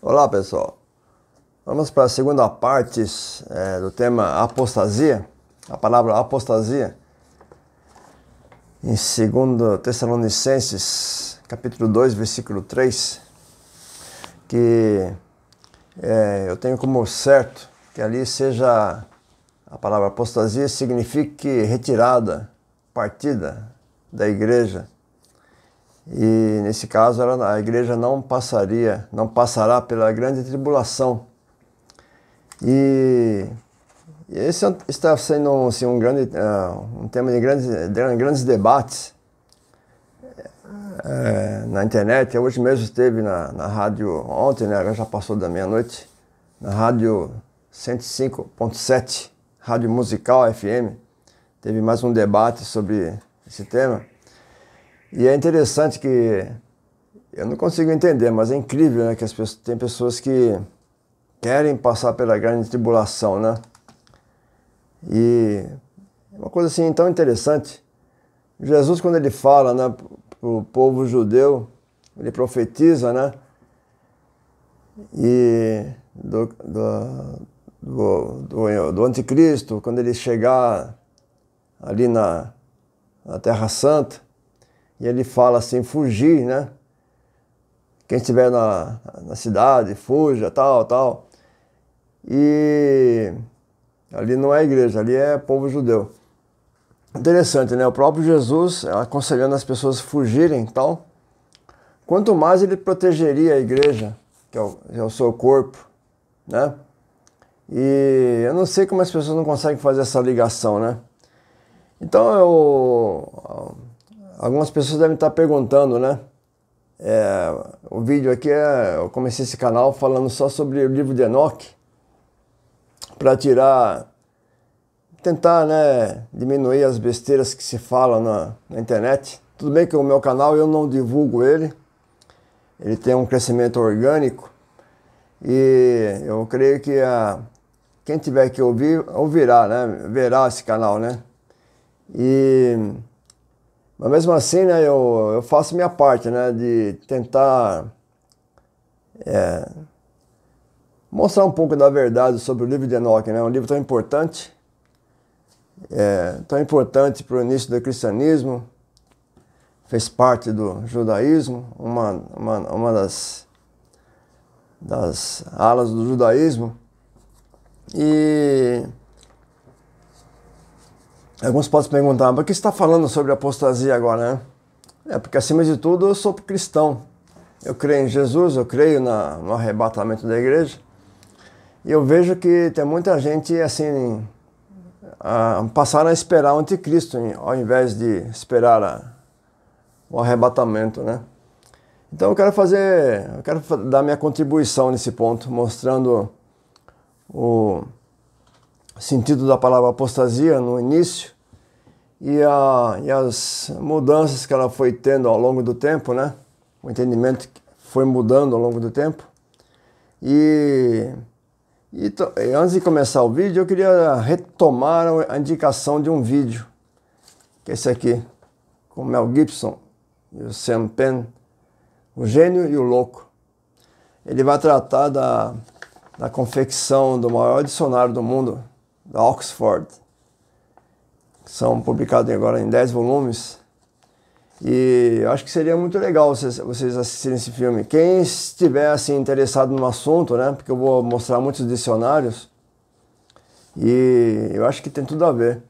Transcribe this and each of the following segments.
Olá pessoal, vamos para a segunda parte do tema apostasia, a palavra apostasia, em 2 Tessalonicenses, capítulo 2, versículo 3, que eu tenho como certo que ali seja a palavra apostasia, signifique retirada, partida da igreja. E nesse caso a igreja não passará pela grande tribulação. E esse está sendo assim, um tema de grandes debates na internet. Hoje mesmo esteve na rádio, ontem, né, já passou da meia-noite, na rádio 105.7, Rádio Musical FM, teve mais um debate sobre esse tema. E é interessante que eu não consigo entender, mas é incrível, né, que tem pessoas que querem passar pela grande tribulação, né? E é uma coisa assim tão interessante. Jesus, quando ele fala, né, para o povo judeu, ele profetiza, né? E do anticristo, quando ele chegar ali na Terra Santa, e ele fala assim, fugir, né? Quem estiver na cidade, fuja, tal. E ali não é igreja, ali é povo judeu. Interessante, né? O próprio Jesus aconselhando as pessoas a fugirem, tal. Quanto mais ele protegeria a igreja, que é o seu corpo, né? E eu não sei como as pessoas não conseguem fazer essa ligação, né? Então algumas pessoas devem estar perguntando, né? O vídeo aqui eu comecei esse canal falando só sobre o livro de Enoque, para tentar, né, diminuir as besteiras que se falam na internet. Tudo bem que o meu canal eu não divulgo ele tem um crescimento orgânico e eu creio que quem tiver que ouvir, ouvirá, né, verá esse canal, né? Mas mesmo assim, né, eu faço minha parte, né, de tentar mostrar um pouco da verdade sobre o livro de Enoque, né, um livro tão importante para o início do cristianismo, fez parte do judaísmo, uma das alas do judaísmo. E alguns podem se perguntar, mas por que você está falando sobre apostasia agora, né? Porque acima de tudo eu sou cristão. Eu creio em Jesus, eu creio no arrebatamento da igreja. E eu vejo que tem muita gente assim, passaram a esperar o anticristo, ao invés de esperar o arrebatamento, né? Então eu quero dar minha contribuição nesse ponto, mostrando o sentido da palavra apostasia no início e as mudanças que ela foi tendo ao longo do tempo, né? O entendimento foi mudando ao longo do tempo. E antes de começar o vídeo, eu queria retomar a indicação de um vídeo, que é esse aqui, com o Mel Gibson e o Sean Penn, O Gênio e o Louco. Ele vai tratar da confecção do maior dicionário do mundo, da Oxford, que são publicados agora em 10 volumes. E eu acho que seria muito legal vocês assistirem esse filme. Quem estiver assim, interessado no assunto, né? Porque eu vou mostrar muitos dicionários. E eu acho que tem tudo a ver.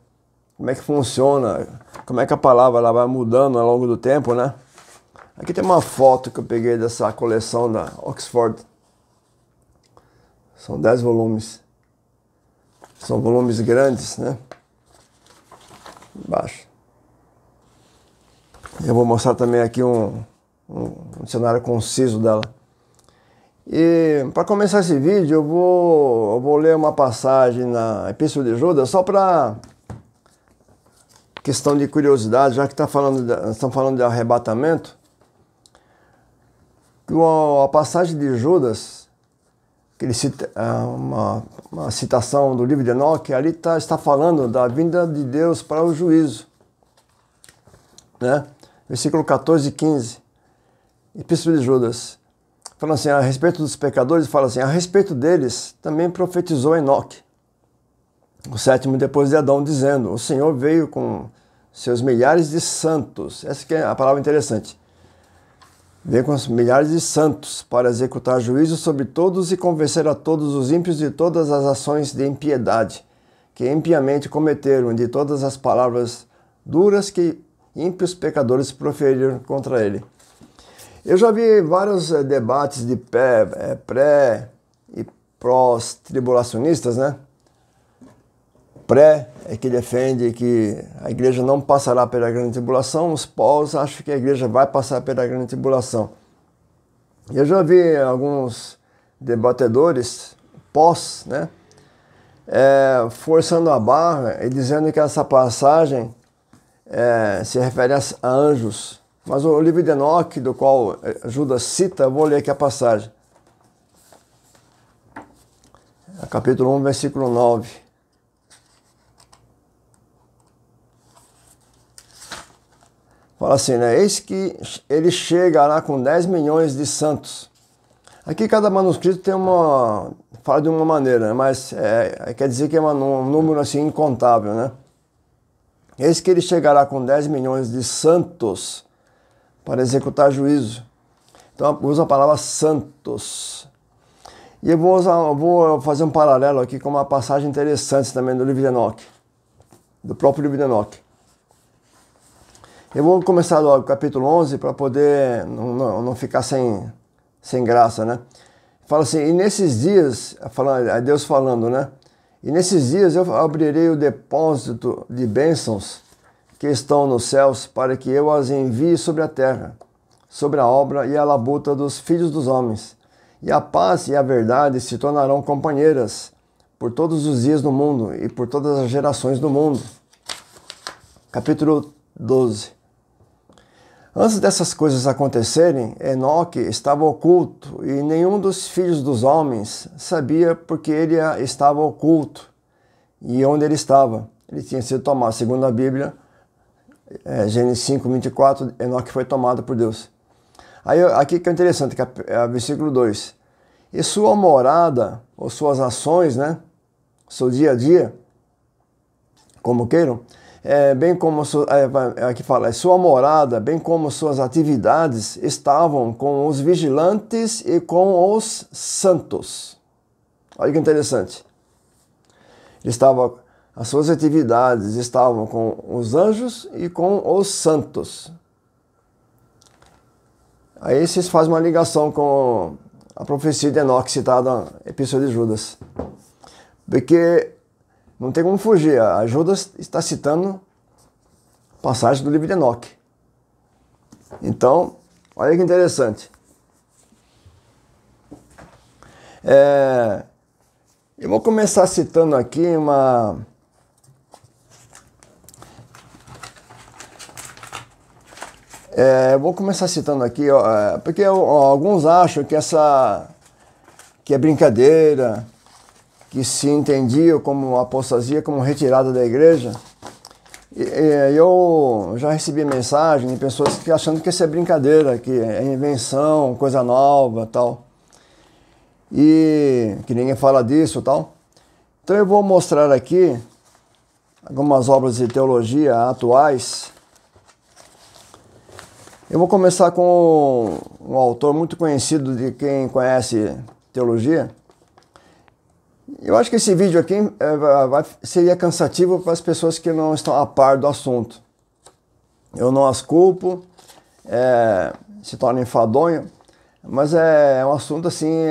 Como é que funciona, como é que a palavra ela vai mudando ao longo do tempo, né? Aqui tem uma foto que eu peguei dessa coleção da Oxford. São 10 volumes. São volumes grandes, né? Embaixo. Eu vou mostrar também aqui um dicionário conciso dela. E para começar esse vídeo, eu vou ler uma passagem na Epístola de Judas, só para questão de curiosidade, já que estão falando de arrebatamento. A passagem de Judas, que ele cita, uma citação do livro de Enoque, ali está falando da vinda de Deus para o juízo, né? Versículo 14 e 15, Epístola de Judas. falando assim, a respeito dos pecadores, fala assim, a respeito deles também profetizou Enoque, o sétimo depois de Adão, dizendo, o Senhor veio com seus milhares de santos. Essa que é a palavra interessante. Veio com os milhares de santos para executar juízo sobre todos e convencer a todos os ímpios de todas as ações de impiedade que impiamente cometeram, de todas as palavras duras que ímpios pecadores proferiram contra ele. Eu já vi vários debates de pré e pós-tribulacionistas, né? Pré é que defende que a igreja não passará pela grande tribulação, os pós acham que a igreja vai passar pela grande tribulação. Eu já vi alguns debatedores pós, né? Forçando a barra e dizendo que essa passagem se refere a anjos. Mas o livro de Enoque, do qual Judas cita, eu vou ler aqui a passagem. Capítulo 1, versículo 9. Fala assim, né? Eis que ele chegará com 10 milhões de santos. Aqui cada manuscrito tem fala de uma maneira, né? Mas quer dizer que é um número assim incontável, né? Eis que ele chegará com 10 milhões de santos para executar juízo. Então usa a palavra santos. E eu vou fazer um paralelo aqui com uma passagem interessante também do livro de Enoque, do próprio livro de Enoque. Eu vou começar logo o capítulo 11 para poder não ficar sem graça, né? Fala assim, e nesses dias, é Deus falando, né? E nesses dias eu abrirei o depósito de bênçãos que estão nos céus para que eu as envie sobre a terra, sobre a obra e a labuta dos filhos dos homens. E a paz e a verdade se tornarão companheiras por todos os dias do mundo e por todas as gerações do mundo. Capítulo 12. Antes dessas coisas acontecerem, Enoque estava oculto e nenhum dos filhos dos homens sabia porque ele estava oculto e onde ele estava. Ele tinha sido tomado, segundo a Bíblia, Gênesis 5, 24, Enoque foi tomado por Deus. Aí aqui que é interessante, versículo 2. E sua morada, ou suas ações, né? Seu dia a dia, como queiram, bem como aqui fala, sua morada, bem como suas atividades, estavam com os vigilantes e com os santos. Olha que interessante. As suas atividades estavam com os anjos e com os santos. Aí vocês fazem uma ligação com a profecia de Enoque citada na Epístola de Judas. Porque não tem como fugir. A Judas está citando passagem do livro de Enoque. Então, olha que interessante. Eu vou começar citando aqui porque alguns acham que é brincadeira, que se entendia como apostasia, como retirada da igreja. Eu já recebi mensagem de pessoas que achando que isso é brincadeira, que é invenção, coisa nova, tal. E que ninguém fala disso, tal. Então eu vou mostrar aqui algumas obras de teologia atuais. Eu vou começar com um autor muito conhecido de quem conhece teologia. Eu acho que esse vídeo aqui seria cansativo para as pessoas que não estão a par do assunto. Eu não as culpo, se torna enfadonho, mas é um assunto assim,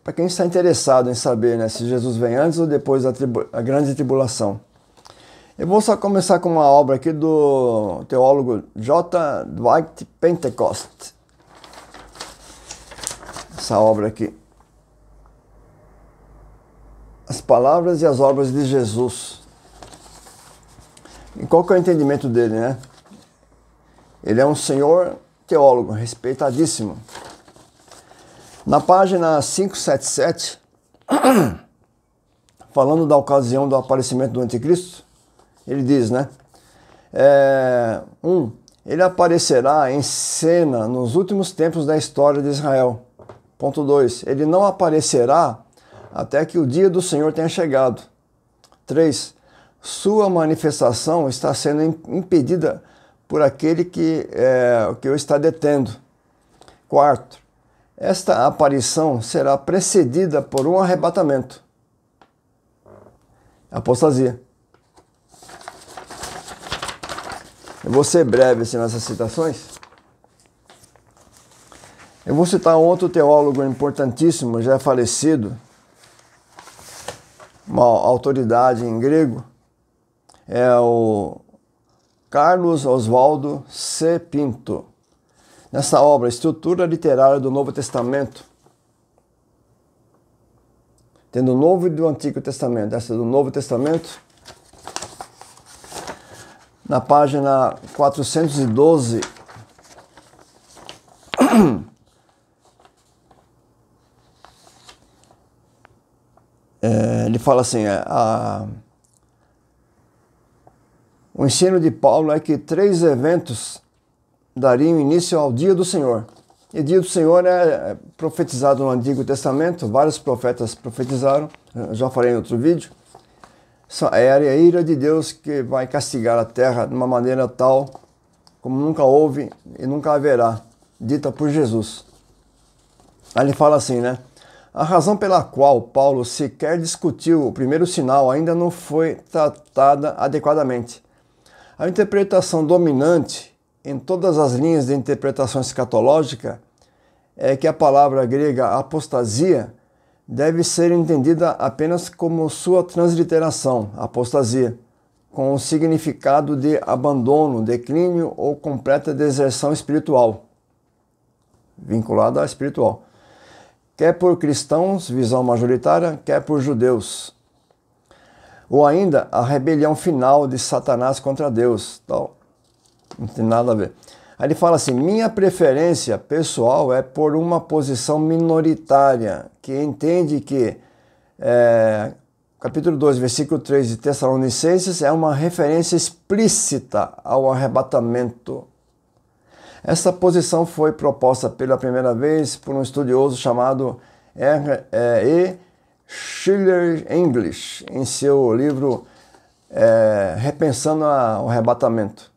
para quem está interessado em saber, né, se Jesus vem antes ou depois da grande tribulação. Eu vou só começar com uma obra aqui do teólogo J. Dwight Pentecost. Essa obra aqui. As palavras e as obras de Jesus. E qual que é o entendimento dele, né? Ele é um senhor teólogo, respeitadíssimo. Na página 577, falando da ocasião do aparecimento do anticristo, ele diz, né? Ele aparecerá em cena nos últimos tempos da história de Israel. Ponto 2. Ele não aparecerá até que o dia do Senhor tenha chegado. 3. Sua manifestação está sendo impedida por aquele que o está detendo. 4. Esta aparição será precedida por um arrebatamento. Apostasia. Eu vou ser breve assim, nessas citações. Eu vou citar um outro teólogo importantíssimo, já falecido, uma autoridade em grego, é o Carlos Oswaldo C. Pinto. Nessa obra, Estrutura Literária do Novo Testamento, tendo o Novo e do Antigo Testamento, essa do Novo Testamento, na página 412, ele fala assim, o ensino de Paulo é que 3 eventos dariam início ao dia do Senhor. E dia do Senhor é profetizado no Antigo Testamento, vários profetas profetizaram, já falei em outro vídeo. É a ira de Deus que vai castigar a terra de uma maneira tal como nunca houve e nunca haverá, dita por Jesus. Aí ele fala assim, né? A razão pela qual Paulo sequer discutiu o primeiro sinal ainda não foi tratada adequadamente. A interpretação dominante em todas as linhas de interpretação escatológica é que a palavra grega apostasia deve ser entendida apenas como sua transliteração, apostasia, com o significado de abandono, declínio ou completa deserção espiritual, vinculada à espiritual. Quer por cristãos, visão majoritária, quer por judeus. Ou ainda a rebelião final de Satanás contra Deus. Tal. Não tem nada a ver. Aí ele fala assim, minha preferência pessoal é por uma posição minoritária, que entende que capítulo 2, versículo 3 de Tessalonicenses é uma referência explícita ao arrebatamento. Essa posição foi proposta pela primeira vez por um estudioso chamado E. Schiller English, em seu livro Repensando o Arrebatamento.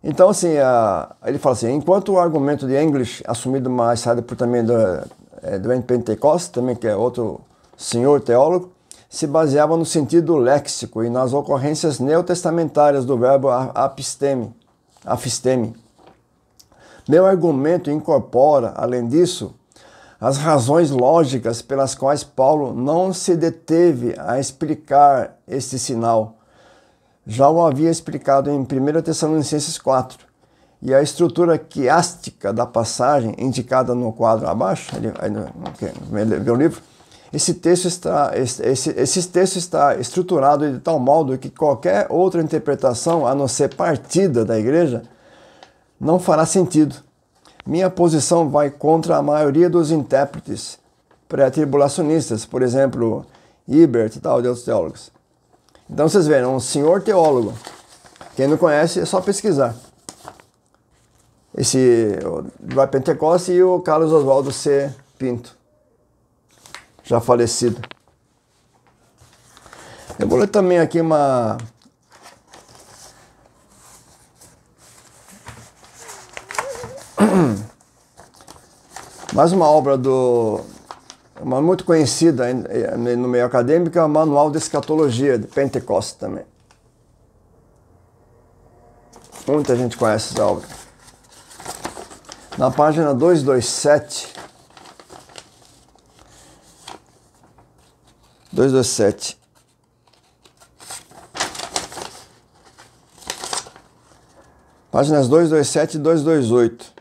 Então, assim, ele fala assim, enquanto o argumento de English, assumido mais tarde por também do N. Pentecost, também que é outro senhor teólogo, se baseava no sentido léxico e nas ocorrências neotestamentárias do verbo afisteme. Meu argumento incorpora, além disso, as razões lógicas pelas quais Paulo não se deteve a explicar este sinal. Já o havia explicado em 1 Tessalonicenses 4. E a estrutura quiástica da passagem, indicada no quadro abaixo, ele vê o livro, esse texto está estruturado de tal modo que qualquer outra interpretação, a não ser partida da igreja, não fará sentido. Minha posição vai contra a maioria dos intérpretes pré-tribulacionistas, por exemplo, Hibbert e tal, de outros teólogos. Então vocês veem, um senhor teólogo. Quem não conhece é só pesquisar. Esse do Pentecoste e o Carlos Oswaldo C. Pinto, já falecido. Eu vou ler também aqui mais uma obra uma muito conhecida no meio acadêmico, é o Manual de Escatologia de Pentecoste também. Muita gente conhece essa obra. Na página 227, páginas 227 e 228.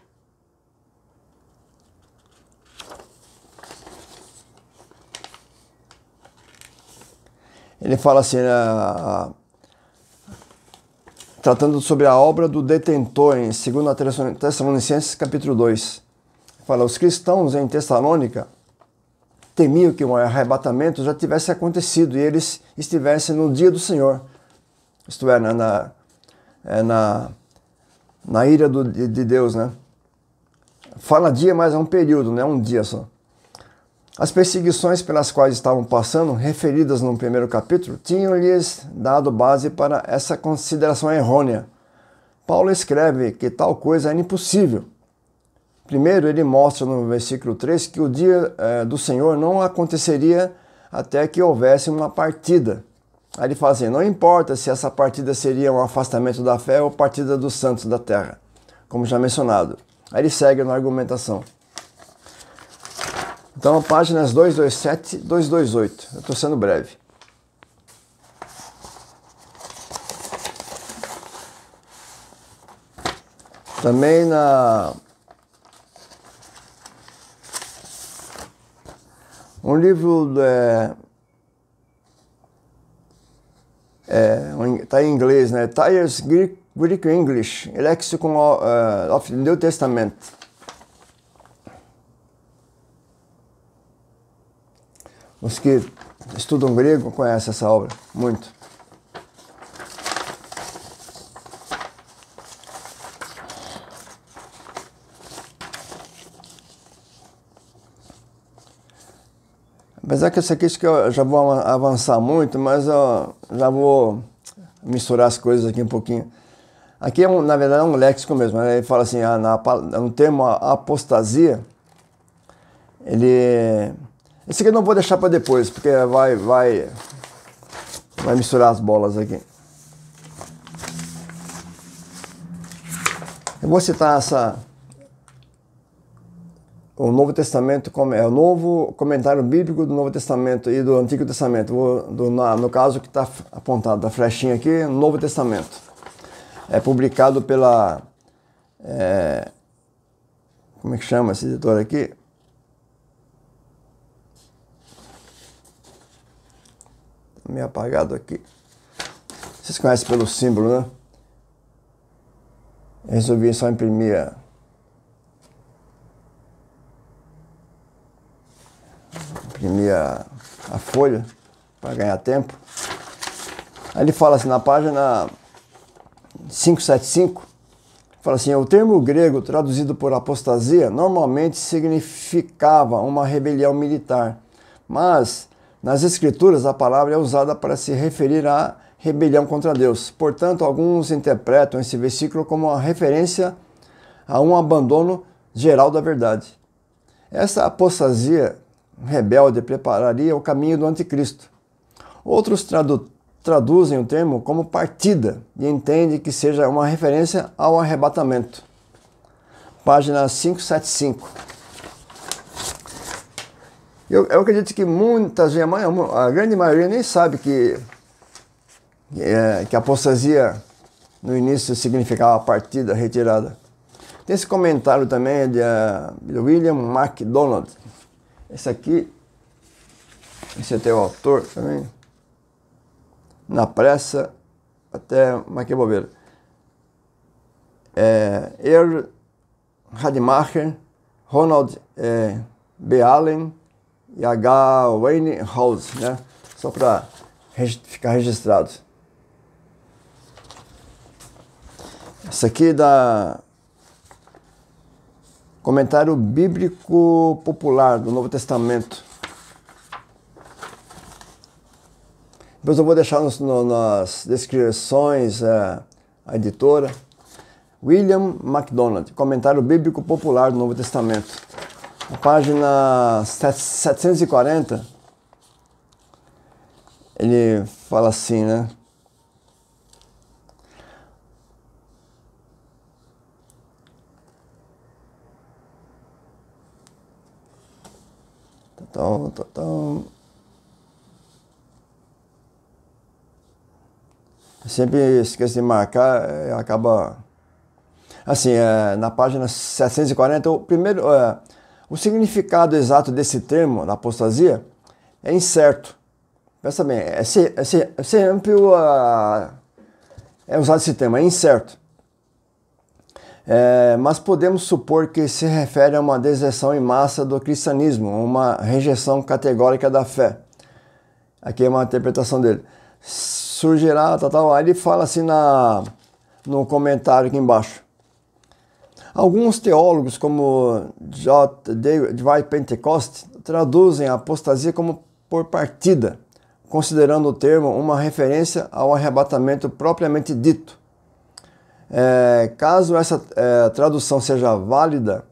Ele fala assim, tratando sobre a obra do detentor em 2 Tessalonicenses capítulo 2. Fala, os cristãos em Tessalônica temiam que o arrebatamento já tivesse acontecido e eles estivessem no dia do Senhor. Isto é, na ira de Deus, né? Fala dia, mas é um período, não é um dia só. As perseguições pelas quais estavam passando, referidas no primeiro capítulo, tinham-lhes dado base para essa consideração errônea. Paulo escreve que tal coisa era impossível. Primeiro, ele mostra no versículo 3 que o dia do Senhor não aconteceria até que houvesse uma partida. Aí ele fala assim, não importa se essa partida seria um afastamento da fé ou partida dos santos da terra, como já mencionado. Aí ele segue na argumentação. Então, páginas 227 e 228. Eu estou sendo breve. Também um livro está em inglês, né? Tyers Greek English, Lexicon of the New Testament. Os que estudam grego conhecem essa obra, muito. Apesar que esse aqui acho que eu já vou avançar muito, mas eu já vou misturar as coisas aqui um pouquinho. Aqui, na verdade, é um léxico mesmo. Ele fala assim, no termo apostasia, esse aqui eu não vou deixar para depois, porque vai misturar as bolas aqui. Eu vou citar o Novo Testamento, o novo comentário bíblico do Novo Testamento e do Antigo Testamento. No caso que está apontado, da flechinha aqui, Novo Testamento. É publicado pela... como é que chama esse editor aqui? Meio apagado aqui. Vocês conhecem pelo símbolo, né? Eu resolvi só imprimir a folha para ganhar tempo. Aí ele fala assim na página 575, fala assim, o termo grego traduzido por apostasia normalmente significava uma rebelião militar, mas nas escrituras a palavra é usada para se referir à rebelião contra Deus. Portanto, alguns interpretam esse versículo como uma referência a um abandono geral da verdade. Essa apostasia rebelde prepararia o caminho do anticristo. Outros traduzem o termo como partida e entendem que seja uma referência ao arrebatamento. Página 575. Eu acredito que muitas vezes, a grande maioria nem sabe que a apostasia no início significava partida, retirada. Tem esse comentário também de William MacDonald. Esse aqui é o autor também. Na pressa, até mais que bobeira. Earl Rademacher, Ronald B. Allen e H. Wayne House, né? Só para ficar registrado. Isso aqui da Comentário Bíblico Popular do Novo Testamento. Depois eu vou deixar nas descrições a editora. William MacDonald, Comentário Bíblico Popular do Novo Testamento. Na página 740, ele fala assim, né? Então, eu sempre esqueço de marcar, acaba... Assim, na página 740, o significado exato desse termo, da apostasia, é incerto. Pensa bem, sempre é usado esse termo, é incerto. Mas podemos supor que se refere a uma deserção em massa do cristianismo, uma rejeição categórica da fé. Aqui é uma interpretação dele. Surgirá, tal. Aí ele fala assim no comentário aqui embaixo. Alguns teólogos, como J. Dwight Pentecost, traduzem a apostasia como por partida, considerando o termo uma referência ao arrebatamento propriamente dito. Caso essa tradução seja válida,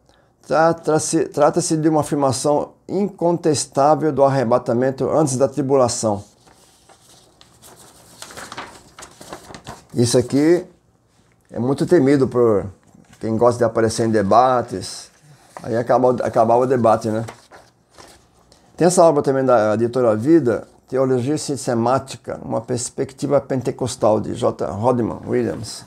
trata-se de uma afirmação incontestável do arrebatamento antes da tribulação. Isso aqui é muito temido por quem gosta de aparecer em debates. Aí acabava o debate, né? Tem essa obra também da editora Vida, Teologia Sistemática, uma perspectiva pentecostal, de J. Rodman Williams.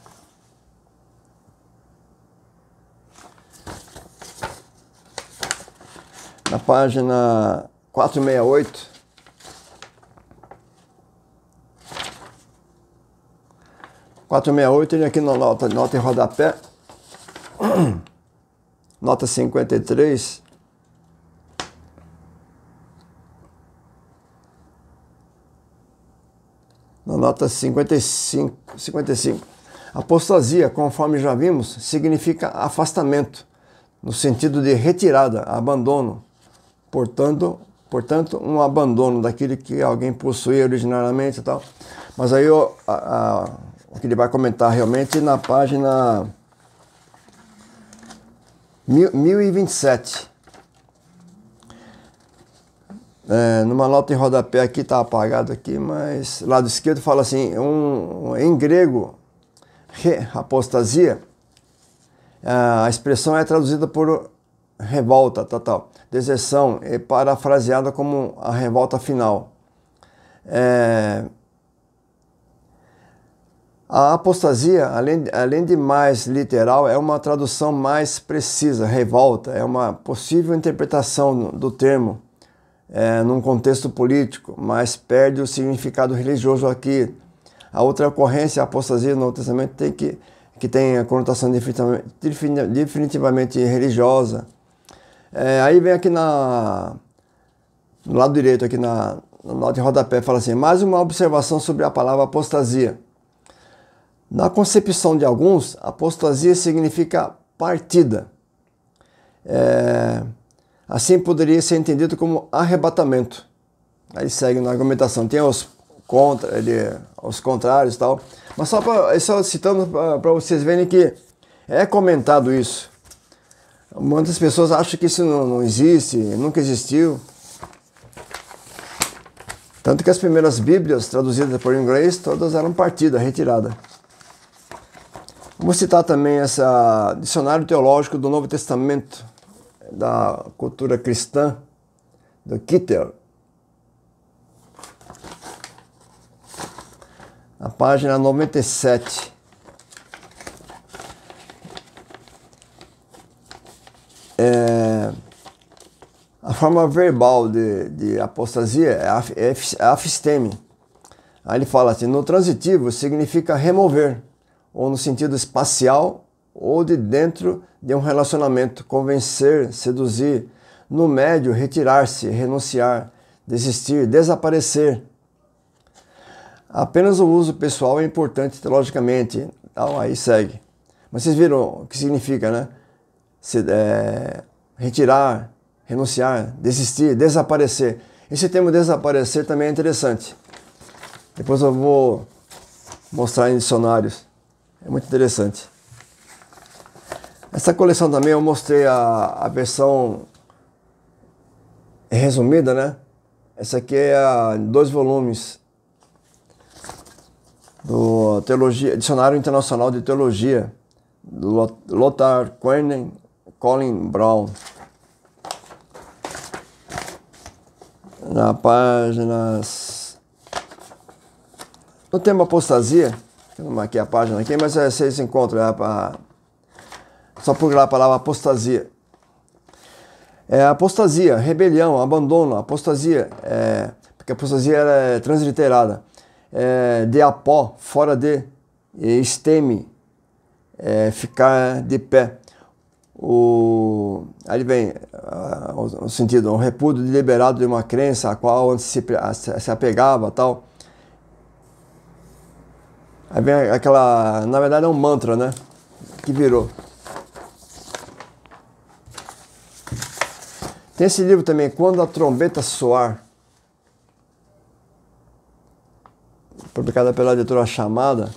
Na página 468, ele aqui na nota em rodapé, nota 53, na nota 55. Apostasia, conforme já vimos, significa afastamento, no sentido de retirada, abandono. Portanto, um abandono daquilo que alguém possuía originariamente e tal. Mas aí o que ele vai comentar realmente na página 1027. Numa nota em rodapé aqui, está apagado aqui, mas lado esquerdo fala assim, em grego, apostasia, a expressão é traduzida por revolta, tal. Deserção é parafraseada como a revolta final. A apostasia, além de mais literal, é uma tradução mais precisa. Revolta é uma possível interpretação do termo num contexto político, mas perde o significado religioso aqui. A outra ocorrência, a apostasia no Novo Testamento, que tem a conotação definitivamente religiosa. Aí vem aqui no lado direito, aqui na nota de rodapé, fala assim, mais uma observação sobre a palavra apostasia. Na concepção de alguns, apostasia significa partida. Assim poderia ser entendido como arrebatamento. Aí segue na argumentação, tem os contrários e tal. Mas só citando para vocês verem que é comentado isso. Muitas pessoas acham que isso não existe, nunca existiu. Tanto que as primeiras Bíblias traduzidas por inglês, todas eram partida, retirada. Vamos citar também esse dicionário teológico do Novo Testamento, da cultura cristã, do Kittel. Na página 97. A forma verbal de apostasia é afisteme. Aí ele fala assim, no transitivo significa remover, ou no sentido espacial, ou de dentro de um relacionamento, convencer, seduzir. No médio, retirar-se, renunciar, desistir, desaparecer. Apenas o uso pessoal é importante teologicamente. Então, aí segue. Mas vocês viram o que significa, né? Retirar, renunciar, desistir, desaparecer. Esse termo desaparecer também é interessante. Depois eu vou mostrar em dicionários. É muito interessante. Essa coleção também eu mostrei a versão resumida, né? Essa aqui é 2 volumes do Dicionário Internacional de Teologia, do Lothar Koenen, Colin Brown. Na página... No tema apostasia, eu não marquei a página aqui, mas vocês encontram só procurar a palavra apostasia. Apostasia, rebelião, abandono, apostasia, porque a apostasia é transliterada. De apó, fora de, esteme, ficar de pé. Aí vem o sentido, um repúdio deliberado de uma crença a qual antes se apegava, tal. Aí vem aquela, na verdade é um mantra, né, que virou. Tem esse livro também, Quando a Trombeta Soar, publicada pela editora Chamada.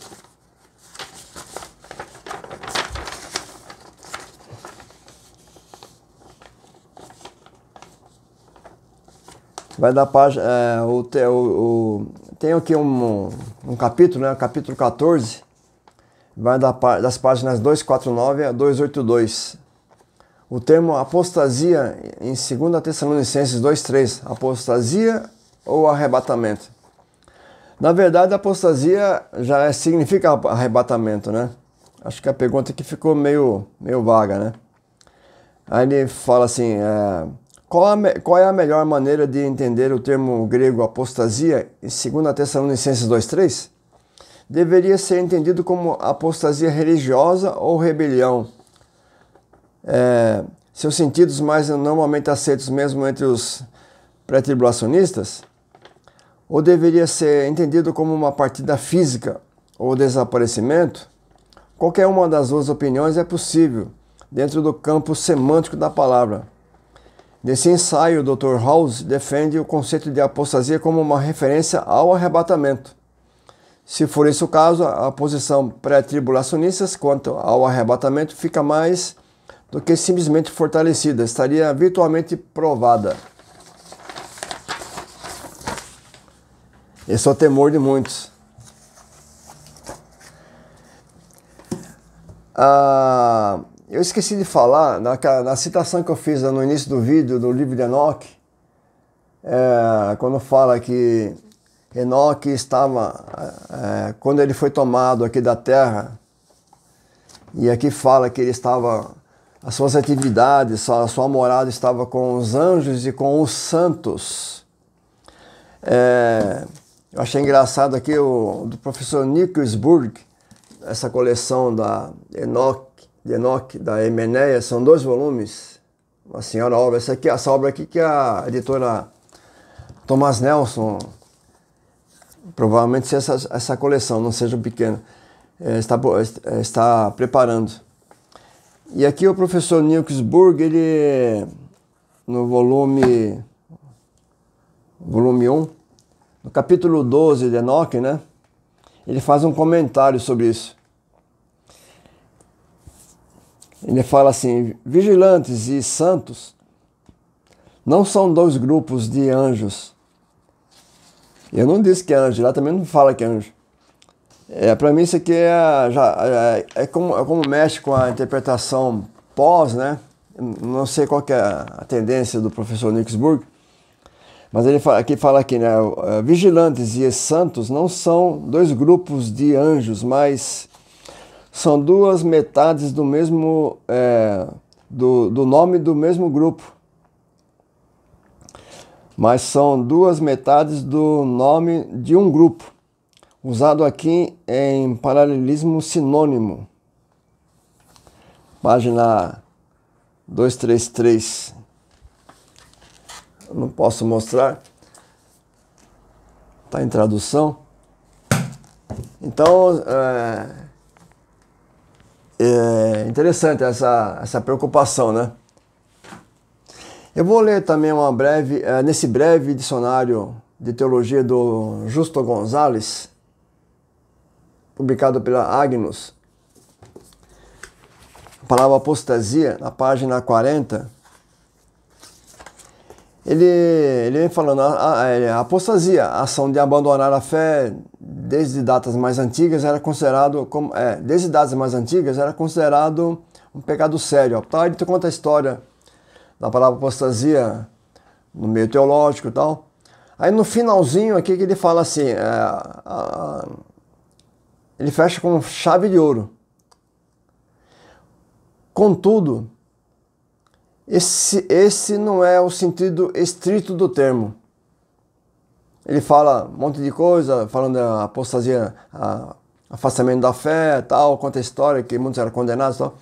Vai dar página, tem aqui um capítulo, né, capítulo 14, vai das páginas 249 a 282. O termo apostasia em 2 Tessalonicenses 2:3, apostasia ou arrebatamento. Na verdade, apostasia já significa arrebatamento, né? Acho que a pergunta aqui ficou meio vaga, né? Aí ele fala assim, qual é a melhor maneira de entender o termo grego apostasia em 2 Tessalonicenses 2:3? Deveria ser entendido como apostasia religiosa ou rebelião. Seus sentidos mais normalmente aceitos mesmo entre os pré-tribulacionistas? Ou deveria ser entendido como uma partida física ou desaparecimento? Qualquer uma das duas opiniões é possível dentro do campo semântico da palavra. Nesse ensaio, o Dr. House defende o conceito de apostasia como uma referência ao arrebatamento. Se for esse o caso, a posição pré-tribulacionistas quanto ao arrebatamento fica mais do que simplesmente fortalecida, estaria virtualmente provada. Esse é o temor de muitos. Eu esqueci de falar, na citação que eu fiz no início do vídeo, do livro de Enoque, quando fala que Enoque estava, quando ele foi tomado aqui da terra, e aqui fala que ele estava, as suas atividades, a sua morada estava com os anjos e com os santos. Eu achei engraçado aqui do professor Nickelsburg, essa coleção da Enoque, da Emenéia, são 2 volumes, uma senhora obra. Essa obra aqui que a editora Thomas Nelson, provavelmente essa coleção, não seja pequena, está preparando. E aqui o professor Nickelsburg, ele, no volume 1, no capítulo 12 de Enoque, né, ele faz um comentário sobre isso. Ele fala assim, vigilantes e santos não são 2 grupos de anjos. Eu não disse que é anjo, lá também não fala que é anjo. Para mim isso aqui é como mexe com a interpretação pós, né? Não sei qual que é a tendência do professor Nickelsburg, mas ele fala aqui, né? Vigilantes e santos não são 2 grupos de anjos, mas são 2 metades do mesmo, do nome do mesmo grupo. Mas são 2 metades do nome de um grupo, usado aqui em paralelismo sinônimo. Página 233. Eu não posso mostrar. Está em tradução. Então, é interessante essa preocupação, né? Eu vou ler também nesse breve dicionário de teologia do Justo Gonzalez, publicado pela Agnus, a palavra apostasia, na página 40, ele vem falando, a apostasia, a ação de abandonar a fé desde datas mais antigas era considerado um pecado sério. Tá? Ele conta a história da palavra apostasia no meio teológico e tal. Aí no finalzinho aqui que ele fala assim, ele fecha com chave de ouro. Contudo, esse não é o sentido estrito do termo. Ele fala um monte de coisa, falando da apostasia, afastamento da fé, tal, conta a história que muitos eram condenados, tal.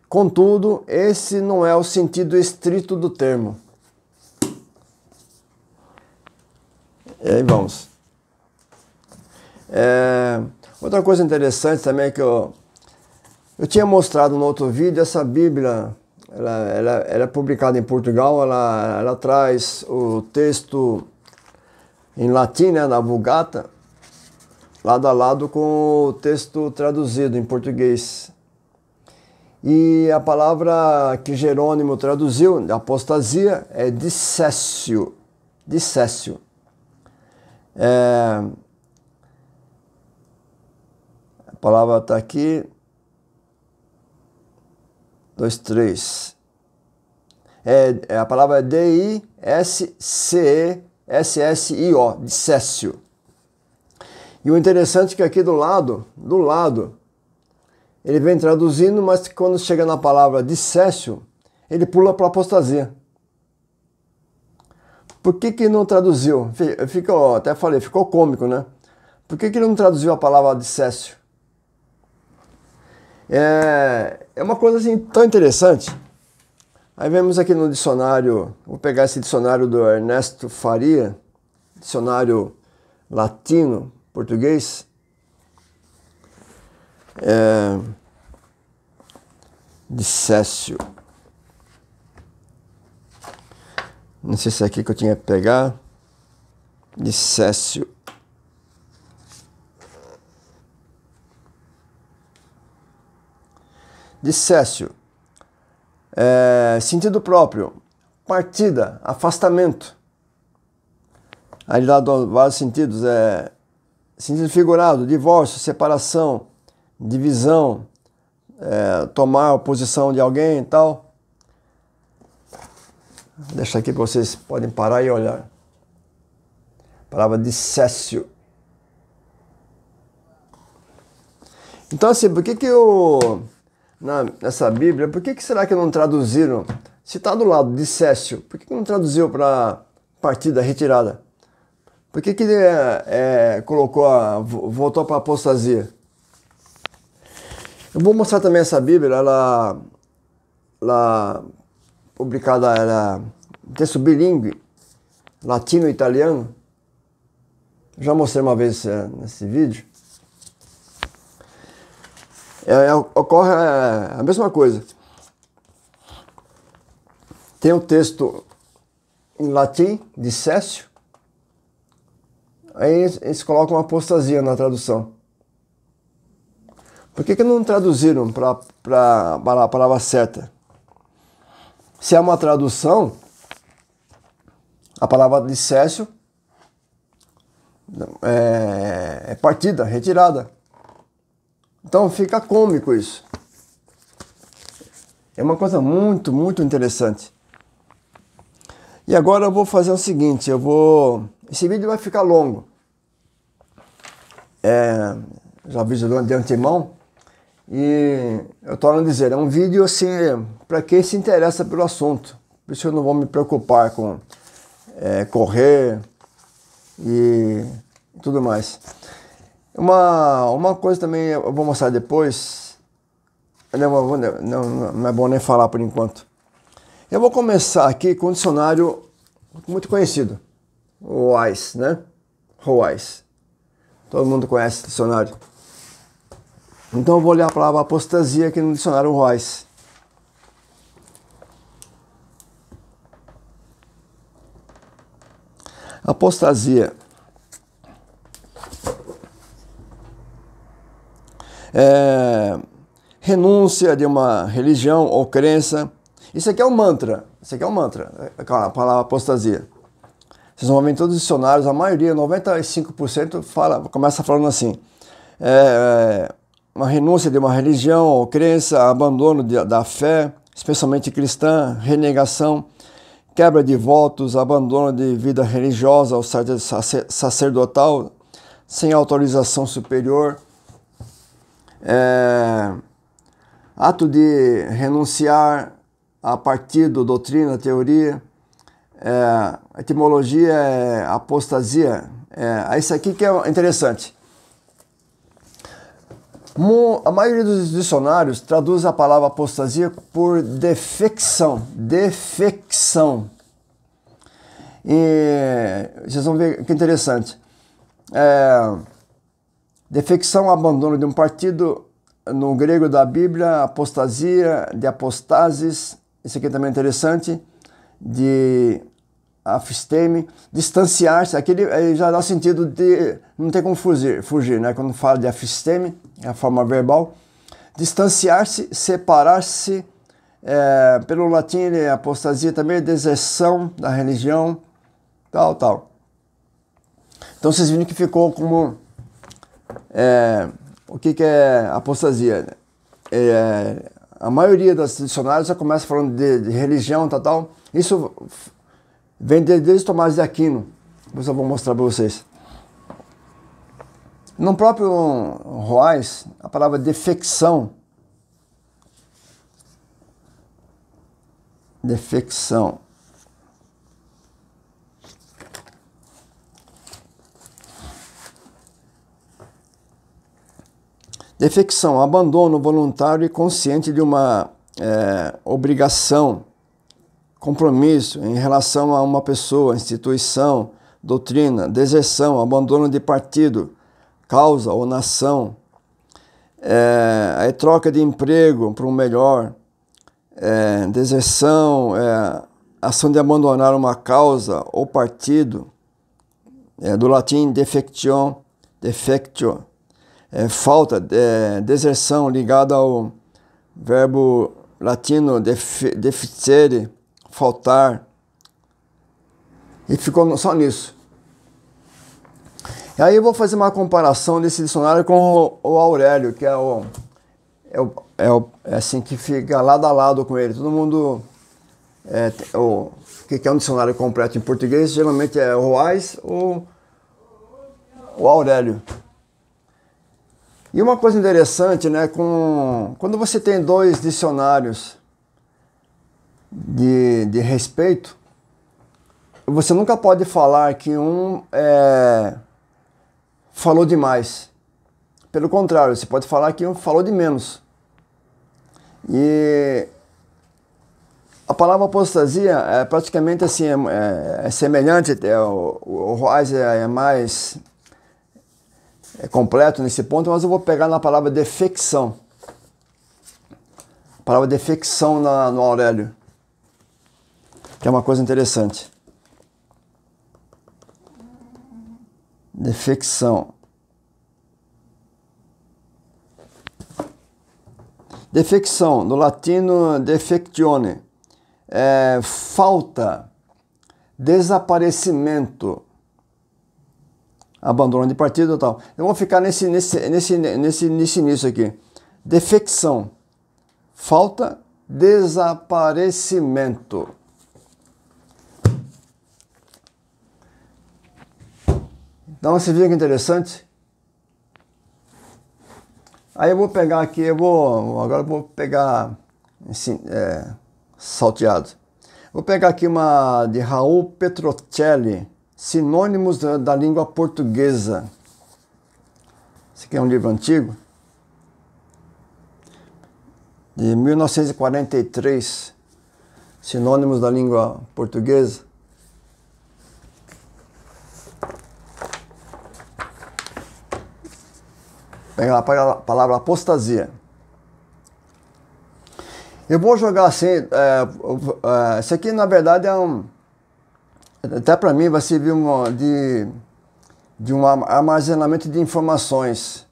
Contudo, esse não é o sentido estrito do termo. E aí vamos. Outra coisa interessante também é que eu tinha mostrado no outro vídeo essa Bíblia ela é publicada em Portugal, ela traz o texto em latim, né, na Vulgata, lado a lado com o texto traduzido em português. E a palavra que Jerônimo traduziu, de apostasia, é dissécio. Dissécio. A palavra está aqui. 2, 3. A palavra é D-I-S-C-E-S-S-I-O, dissécio. E o interessante é que aqui do lado, ele vem traduzindo, mas quando chega na palavra dissécio, ele pula para apostasia. Por que não traduziu? Até falei, ficou cômico, né? Por que não traduziu a palavra dissécio? É uma coisa assim tão interessante. Aí vemos aqui no dicionário, vou pegar esse dicionário do Ernesto Faria, dicionário latino, português. Dissécio. Não sei se é aqui que eu tinha que pegar. Dissécio. Dissécio. Sentido próprio. Partida. Afastamento. Aí lá dá vários sentidos. Sentido figurado. Divórcio. Separação. Divisão. Tomar a posição de alguém e tal. Vou deixar aqui para vocês podem parar e olhar. A palavra dissécio. Então assim, por que nessa Bíblia, por que será que não traduziram? Se está do lado dissécio, por que não traduziu para partida, retirada? Por que voltou para apostasia? Eu vou mostrar também essa Bíblia, ela publicada, texto bilíngue, latino e italiano. Já mostrei uma vez nesse vídeo. Ocorre a mesma coisa. Tem o texto em latim, dissécio, aí eles colocam apostasia na tradução. Por que não traduziram para a palavra certa? Se é uma tradução, a palavra dissécio é partida, retirada. Então fica cômico isso. É uma coisa muito, muito interessante. E agora eu vou fazer o seguinte, esse vídeo vai ficar longo. Já aviso de antemão. E eu torno a dizer, é um vídeo assim, para quem se interessa pelo assunto. Por isso eu não vou me preocupar com correr e tudo mais. Uma coisa também eu vou mostrar depois, não é bom nem falar por enquanto. Eu vou começar aqui com um dicionário muito conhecido, o Wise, né? Wise. Todo mundo conhece esse dicionário. Então eu vou olhar a palavra apostasia aqui no dicionário Wise. Apostasia. Renúncia de uma religião ou crença. Isso aqui é um mantra. A palavra apostasia. Vocês vão ver em todos os dicionários, a maioria, 95%, começa falando assim. Uma renúncia de uma religião ou crença, abandono da fé, especialmente cristã, renegação, quebra de votos, abandono de vida religiosa ou sacerdotal, sem autorização superior, ato de renunciar a partido, doutrina, teoria, etimologia é apostasia. Isso aqui que é interessante. A maioria dos dicionários traduz a palavra apostasia por defecção. E vocês vão ver que interessante. Defecção, abandono de um partido, no grego da Bíblia, apostasia, de apostasis, esse aqui também é interessante, de afisteme, distanciar-se, aqui ele já dá sentido de, não tem como fugir, né? Quando fala de afisteme, é a forma verbal, distanciar-se, separar-se, pelo latim, apostasia também, deserção da religião, tal. Então vocês viram que ficou como, o que é apostasia? A maioria das dicionários já começa falando de religião, tal. Isso vem desde Tomás de Aquino. Depois eu vou mostrar para vocês. No próprio Roais, a palavra defecção. Defecção. Defecção, abandono voluntário e consciente de uma obrigação, compromisso em relação a uma pessoa, instituição, doutrina, deserção, abandono de partido, causa ou nação, a troca de emprego para um melhor, deserção, ação de abandonar uma causa ou partido, do latim defectio, falta, deserção, ligada ao verbo latino deficere, faltar, e ficou só nisso. E aí eu vou fazer uma comparação desse dicionário com o Aurélio, que é assim que fica lado a lado com ele. Todo mundo que quer um dicionário completo em português, geralmente é o Roais ou o Aurélio. E uma coisa interessante, né, quando você tem dois dicionários de respeito, você nunca pode falar que um falou demais. Pelo contrário, você pode falar que um falou de menos. E a palavra apostasia é praticamente assim, semelhante, o Roais é mais completo nesse ponto, mas eu vou pegar na palavra defecção. A palavra defecção no Aurélio, que é uma coisa interessante. Defecção. Defecção, do latino defectione, falta, desaparecimento, abandono de partido e tal. Eu vou ficar nesse início aqui. Defecção, falta, desaparecimento. Então você viu que interessante? Aí eu vou pegar aqui, agora eu vou pegar assim, salteado. Vou pegar aqui uma de Raul Petrocelli, Sinônimos da língua portuguesa. Esse aqui é um livro antigo, de 1943, Sinônimos da língua portuguesa. Pega a palavra apostasia. Eu vou jogar assim, isso aqui na verdade até para mim vai servir de um armazenamento de informações.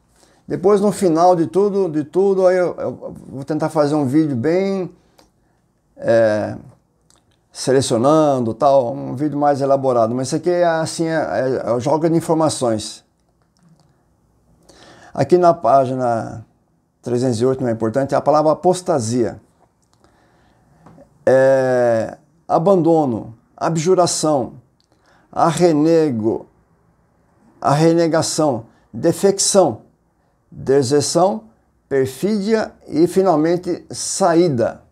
Depois no final de tudo aí eu vou tentar fazer um vídeo bem selecionando, tal, um vídeo mais elaborado. Mas isso aqui é assim, é jogo de informações. Aqui na página 308, não é importante, é a palavra apostasia. Abandono, abjuração, arrenegação, defecção, deserção, perfídia e finalmente saída.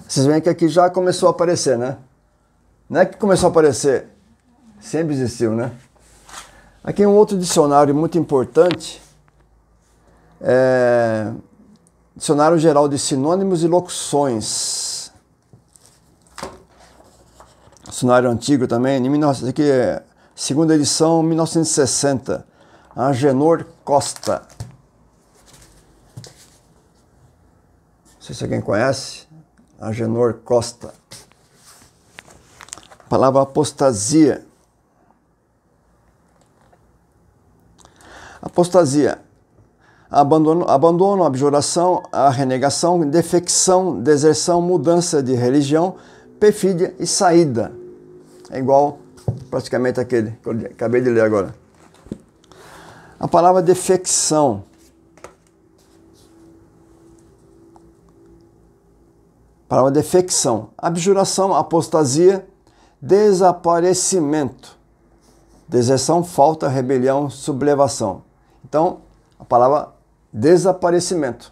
Vocês veem que aqui já começou a aparecer, né? Não é que começou a aparecer, sempre existiu, né? Aqui um outro dicionário muito importante, Dicionário Geral de Sinônimos e Locuções. Dicionário antigo também, aqui é segunda edição, 1960, Agenor Costa. sei se alguém conhece, Agenor Costa. A palavra apostasia. Apostasia. Abandono, abjuração, a renegação, defecção, deserção, mudança de religião, perfídia e saída. É igual praticamente aquele que eu acabei de ler agora. A palavra defecção. Palavra defecção. Abjuração, apostasia, desaparecimento. Deserção, falta, rebelião, sublevação. Então, a palavra desaparecimento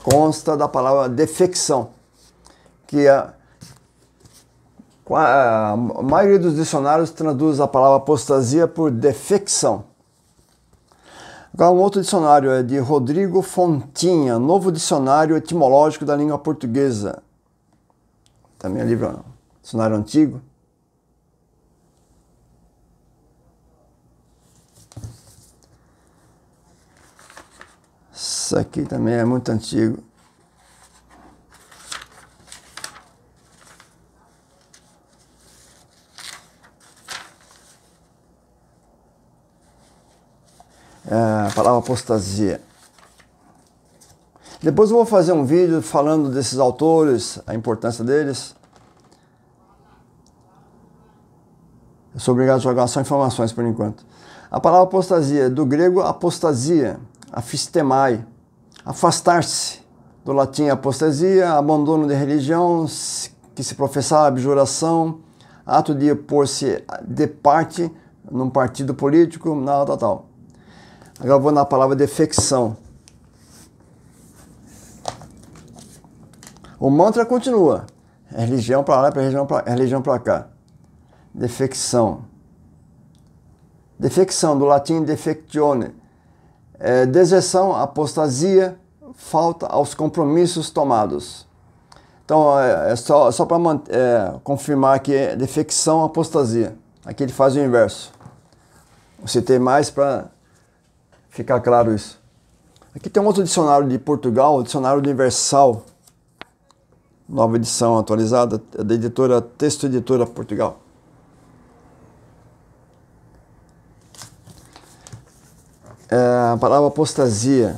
consta da palavra defecção, que a maioria dos dicionários traduz a palavra apostasia por defecção. Agora, um outro dicionário é de Rodrigo Fontinha, Novo Dicionário Etimológico da Língua Portuguesa. Também é livro, dicionário antigo. Isso aqui também é muito antigo. A palavra apostasia. Depois eu vou fazer um vídeo falando desses autores, a importância deles. Eu sou obrigado a jogar só informações por enquanto. A palavra apostasia, do grego apostasia, apistemai, afastar-se. Do latim apostasia, abandono de religião, que se professar, abjuração, ato de pôr-se de parte num partido político, tal. Agora eu vou na palavra defecção. O mantra continua. É religião para lá, religião para cá. Defecção. Defecção, do latim defectione. Deserção, apostasia, falta aos compromissos tomados. Então, é só para confirmar que é defecção, apostasia. Aqui ele faz o inverso. Eu citei mais para ficar claro isso. Aqui tem um outro dicionário de Portugal, o Dicionário Universal, nova edição atualizada, da editora Texto Editora Portugal. A palavra apostasia.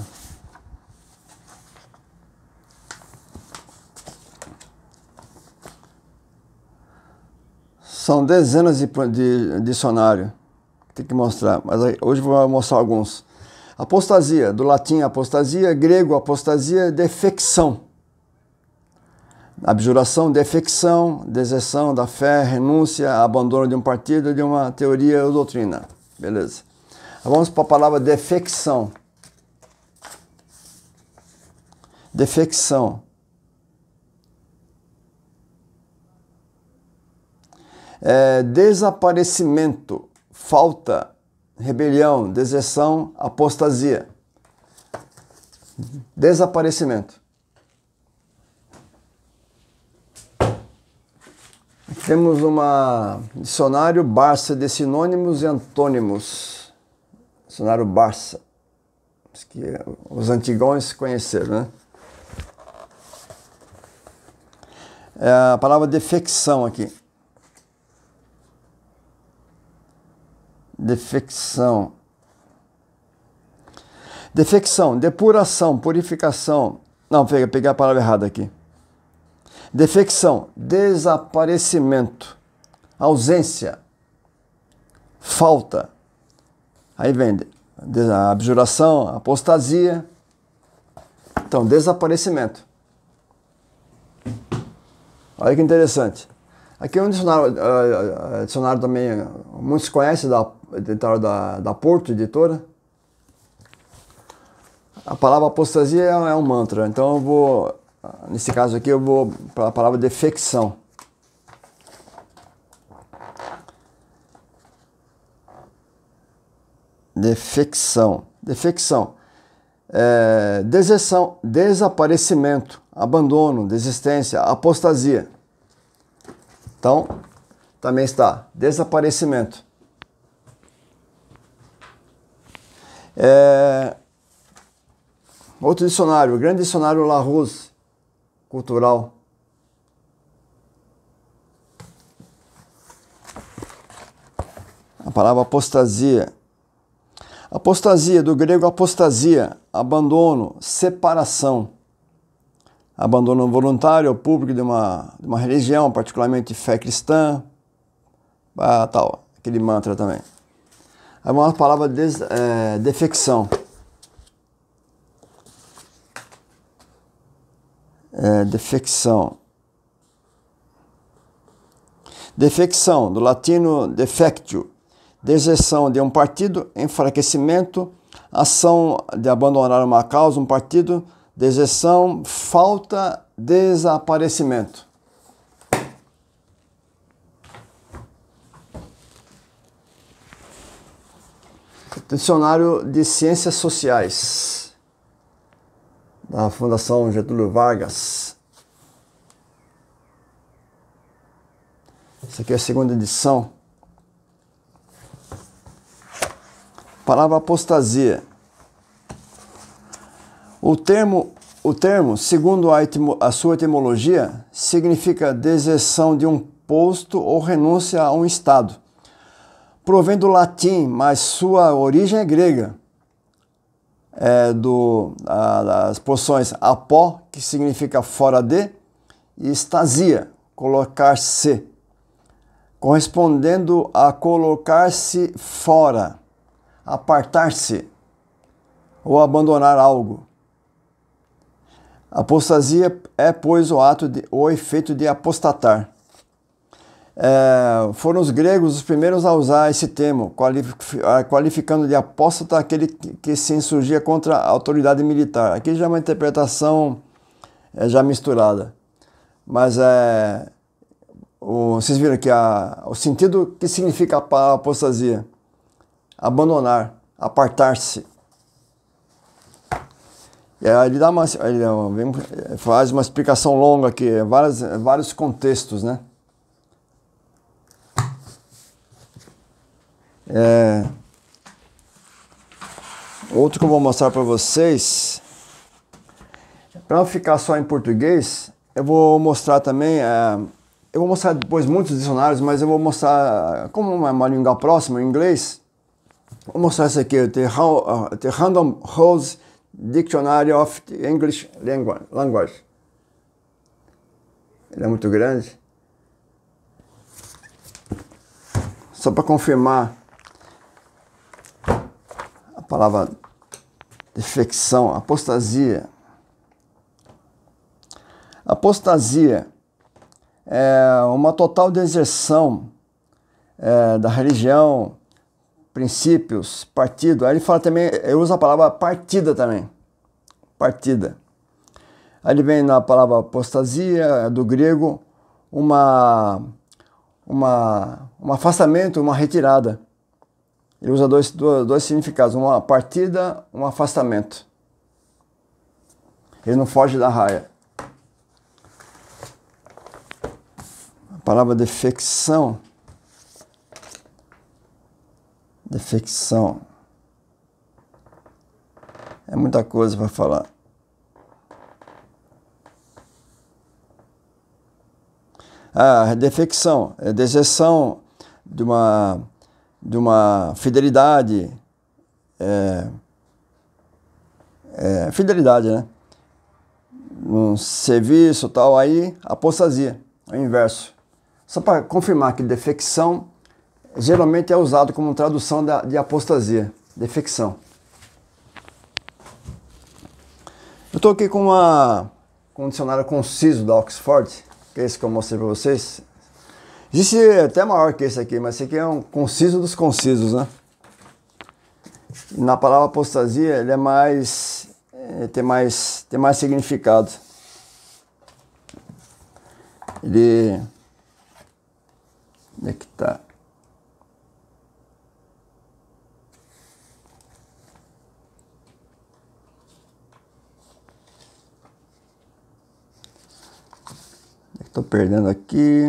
São dezenas de dicionários que tem que mostrar, mas hoje vou mostrar alguns. Apostasia, do latim apostasia, grego apostasia, defecção. Abjuração, defecção, deserção da fé, renúncia, abandono de um partido, de uma teoria ou doutrina. Beleza. Vamos para a palavra defecção. Defecção. Desaparecimento, falta, rebelião, deserção, apostasia. Desaparecimento. Temos um dicionário Barça de sinônimos e antônimos. Dicionário Barça. Que os antigões conheceram, né? A palavra defecção aqui. Defecção. Defecção, depuração, purificação. Não, peguei a palavra errada aqui. Defecção, desaparecimento, ausência, falta. Aí vem a abjuração, apostasia. Então, desaparecimento. Olha que interessante. Aqui é um dicionário também, muitos conhecem, da Porto Editora. A palavra apostasia é um mantra, então eu vou, nesse caso aqui, eu vou para a palavra defecção. Defecção. Defecção. Deserção, desaparecimento, abandono, desistência, apostasia. Então, também está desaparecimento. Outro dicionário, o grande dicionário Larousse, cultural. A palavra apostasia. Apostasia, do grego apostasia, abandono, separação. Abandono voluntário ou público de uma religião, particularmente fé cristã, tal, aquele mantra também. Aí uma palavra defecção. Defecção. Defecção, do latino defectio, deserção de um partido, enfraquecimento, ação de abandonar uma causa, um partido, deserção, falta, desaparecimento. Dicionário de Ciências Sociais, da Fundação Getúlio Vargas. Essa aqui é a segunda edição. Palavra apostasia. O termo, segundo a sua etimologia, significa deserção de um posto ou renúncia a um estado. Provém do latim, mas sua origem é grega. Das posições apó, que significa fora de, e estasia, colocar-se, correspondendo a colocar-se fora, apartar-se ou abandonar algo. Apostasia é, pois, o efeito de apostatar. Foram os gregos os primeiros a usar esse termo, qualificando de apóstata aquele que se insurgia contra a autoridade militar. Aqui já é uma interpretação já misturada. Mas vocês viram que o sentido que significa a apostasia: abandonar, apartar-se. E aí ele faz uma explicação longa aqui, vários contextos, né? Outro que eu vou mostrar para vocês, para não ficar só em português, eu vou mostrar também, eu vou mostrar depois muitos dicionários, mas eu vou mostrar, como uma língua próxima, em inglês, vou mostrar esse aqui, The Random House Dictionary of English Language. Ele é muito grande. Só para confirmar a palavra defecção, apostasia. Apostasia é uma total deserção da religião, princípios, partido. Aí ele fala também, eu uso a palavra partida também. Partida. Aí ele vem na palavra apostasia, do grego, um afastamento, uma retirada. Ele usa dois significados, uma partida, um afastamento. Ele não foge da raia. A palavra defecção. Defecção. É muita coisa para falar. Defecção é deserção de uma fidelidade, fidelidade, né? Um serviço, tal, aí apostasia, é o inverso. Só para confirmar que defecção geralmente é usado como tradução de apostasia, defecção. Eu estou aqui com um dicionário conciso da Oxford, que é esse que eu mostrei para vocês. Existe até maior que esse aqui, mas esse aqui é um conciso dos concisos, né? E na palavra apostasia, ele tem mais significado. Onde é que tá? Estou perdendo aqui.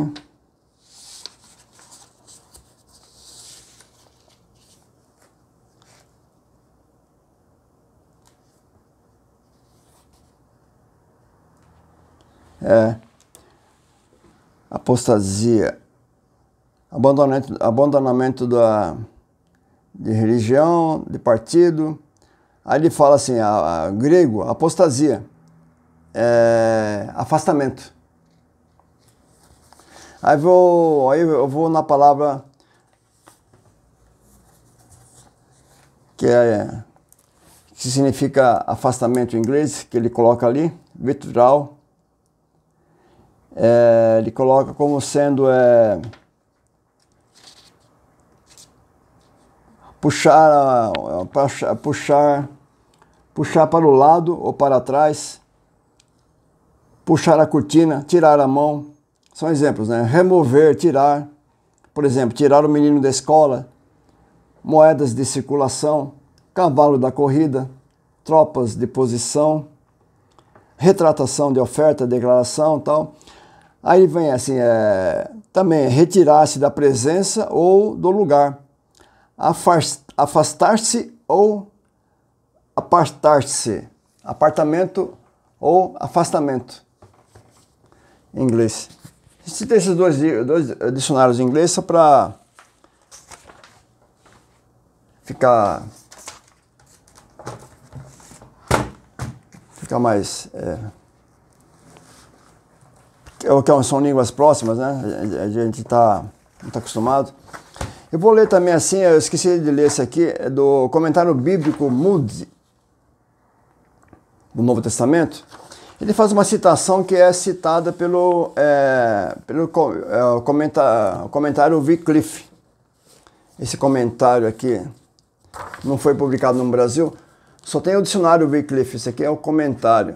É, apostasia, abandonamento de religião, de partido. Aí ele fala assim, grego, apostasia, afastamento. Aí eu vou na palavra que significa afastamento em inglês, que ele coloca ali, withdrawal. Ele coloca como sendo puxar para o lado ou para trás, puxar a cortina, tirar a mão. São exemplos, né? Remover, tirar. Por exemplo, tirar o menino da escola, moedas de circulação, cavalo da corrida, tropas de posição, retratação de oferta, declaração e tal. Aí vem assim, também retirar-se da presença ou do lugar, afastar-se ou apartar-se, apartamento ou afastamento, em inglês. Citei esses dois dicionários em inglês só para ficar mais... são línguas próximas, né? A gente está muito acostumado. Eu vou ler também assim, eu esqueci de ler esse aqui, é do comentário bíblico Moody, do Novo Testamento. Ele faz uma citação que é citada pelo comentário Wycliffe. Esse comentário aqui não foi publicado no Brasil, só tem o dicionário Wycliffe, esse aqui é o comentário.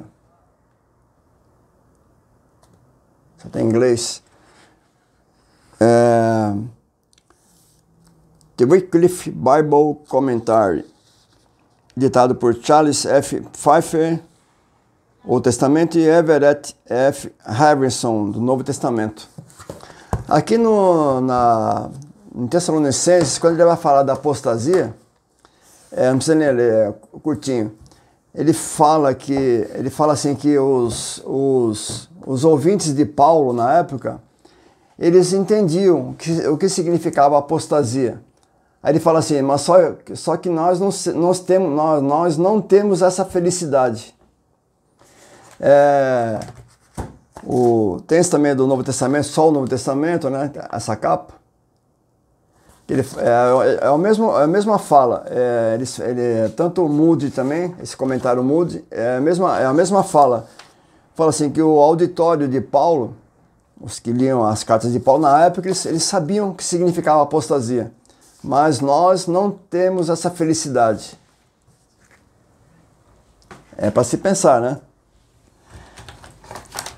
Só tem em inglês. The Wycliffe Bible Commentary, ditado por Charles F. Pfeiffer, o Testamento, e Everett F. Harrison, do Novo Testamento. Aqui em Tessalonicenses, quando ele vai falar da apostasia, não precisa nem ler, é curtinho. Ele fala assim que os ouvintes de Paulo na época, eles entendiam o que significava apostasia. Aí ele fala assim, mas só que nós não temos essa felicidade. Tem esse também do Novo Testamento, só o Novo Testamento, né? Essa capa. A mesma fala. Tanto o Moody também, esse comentário Moody, é a mesma fala. Fala assim que o auditório de Paulo, os que liam as cartas de Paulo na época, eles sabiam o que significava apostasia. Mas nós não temos essa felicidade. É para se pensar, né?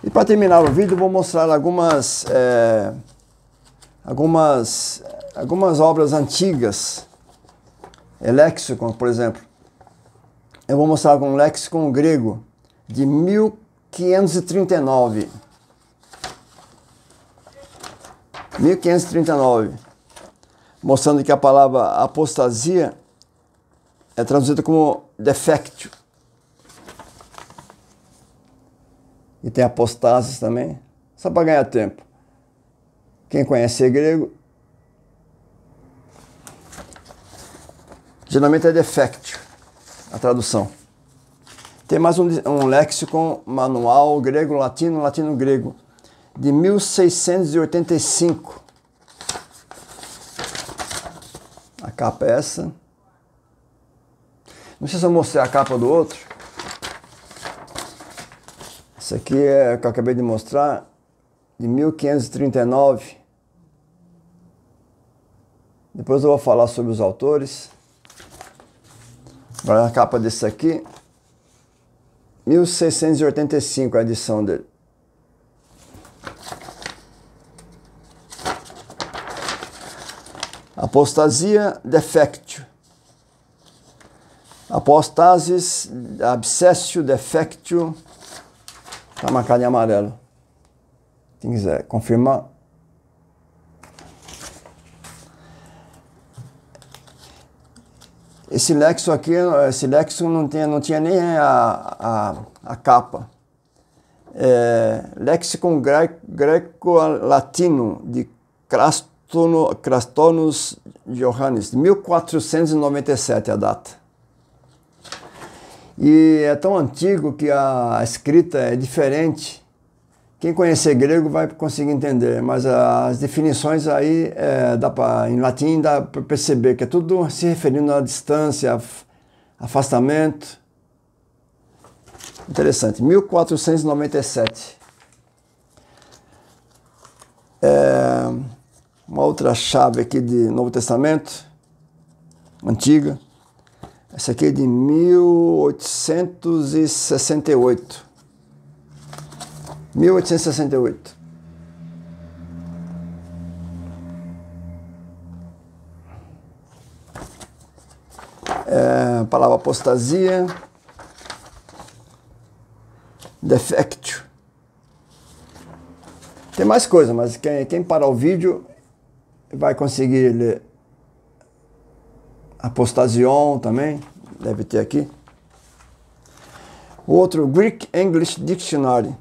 E para terminar o vídeo, eu vou mostrar algumas obras antigas. Léxico, por exemplo. Eu vou mostrar um léxico grego de 1539. 1539. Mostrando que a palavra apostasia é traduzida como defectio. E tem apostasis também, só para ganhar tempo. Quem conhece grego, geralmente é defectio, a tradução. Tem mais um léxico manual grego-latino, latino-grego, de 1685. A capa é essa. Não sei se eu mostrei a capa do outro. Esse aqui é que eu acabei de mostrar, de 1539. Depois eu vou falar sobre os autores. Agora a capa desse aqui, 1685, a edição dele. Apostasia defectio. Apostasis abscessio defectio. Está marcado em amarelo. Quem quiser confirmar. Esse léxico não tinha nem a capa. Lexicon Greco-Latino de Crastonos Johannes, 1497 é a data. E é tão antigo que a escrita é diferente. Quem conhecer grego vai conseguir entender, mas as definições aí, em latim, dá para perceber que é tudo se referindo à distância, afastamento. Interessante, 1497. Uma outra chave aqui de Novo Testamento, antiga. Essa aqui é de 1868. 1868. A palavra apostasia. Defectio. Tem mais coisa, mas quem parar o vídeo vai conseguir ler. Apostasion também, deve ter aqui. O outro, Greek English Dictionary,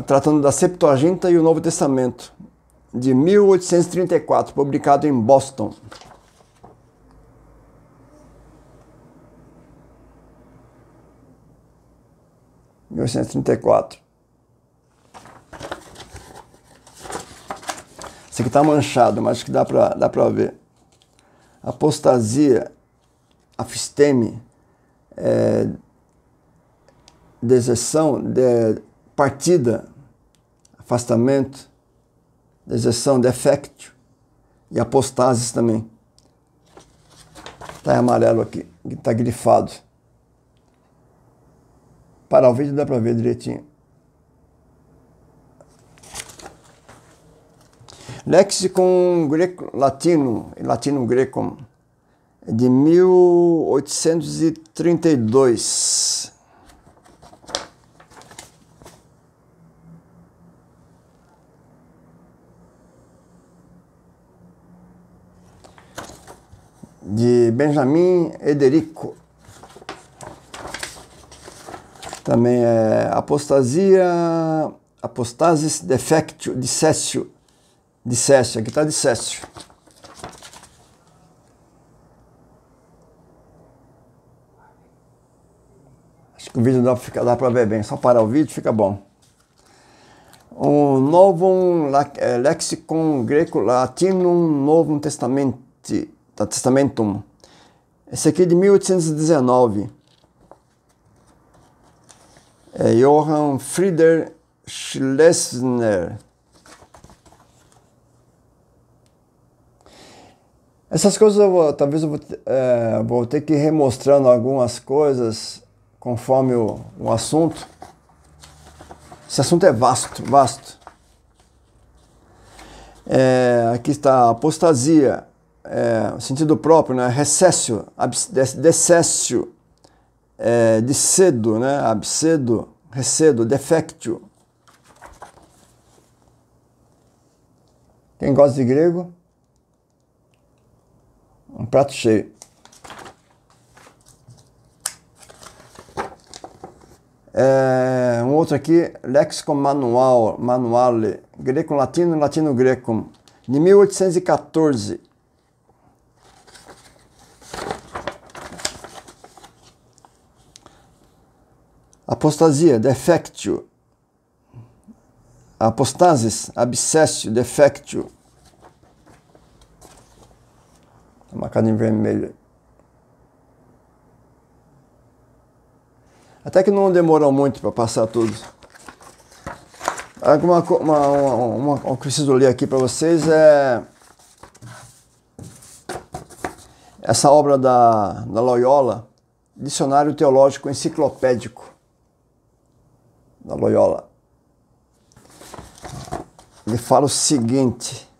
tratando da Septuaginta e o Novo Testamento, de 1834, publicado em Boston. Em 1834. Esse aqui está manchado, mas acho que dá para ver. Apostasia, afisteme, deserção, partida, afastamento, deserção, defectio e apostasis também. Está em amarelo aqui, está grifado. Para o vídeo dá para ver direitinho. Lexicon Greco-Latino, Latino-Grecum, de 1832. De Benjamin Ederico. Também é Apostasis Defectio, de Cécio. De Cécio, aqui está de Cécio. Acho que o vídeo dá para ver bem, só parar o vídeo fica bom. Um Novum Lexicon Greco-Latinum Novum Testamentum. Esse aqui é de 1819. Johann Friedrich Schlesner. Essas coisas talvez eu vou ter que ir remostrando algumas coisas conforme o assunto. Esse assunto é vasto. Aqui está a apostasia, sentido próprio, né? Recessio, decessio, discedo, né? Abcedo, recedo, defectio. Quem gosta de grego? Um prato cheio. Um outro aqui, Lexicon Manuale, Greco-Latino e Latino-Grecum, de 1814. Apostasia, defectio. Apostasis, abscessio, defectio. Marcado em vermelho. Até que não demorou muito para passar tudo. Uma que eu preciso ler aqui para vocês é essa obra da Loyola, Dicionário Teológico Enciclopédico da Loyola. Ele fala o seguinte,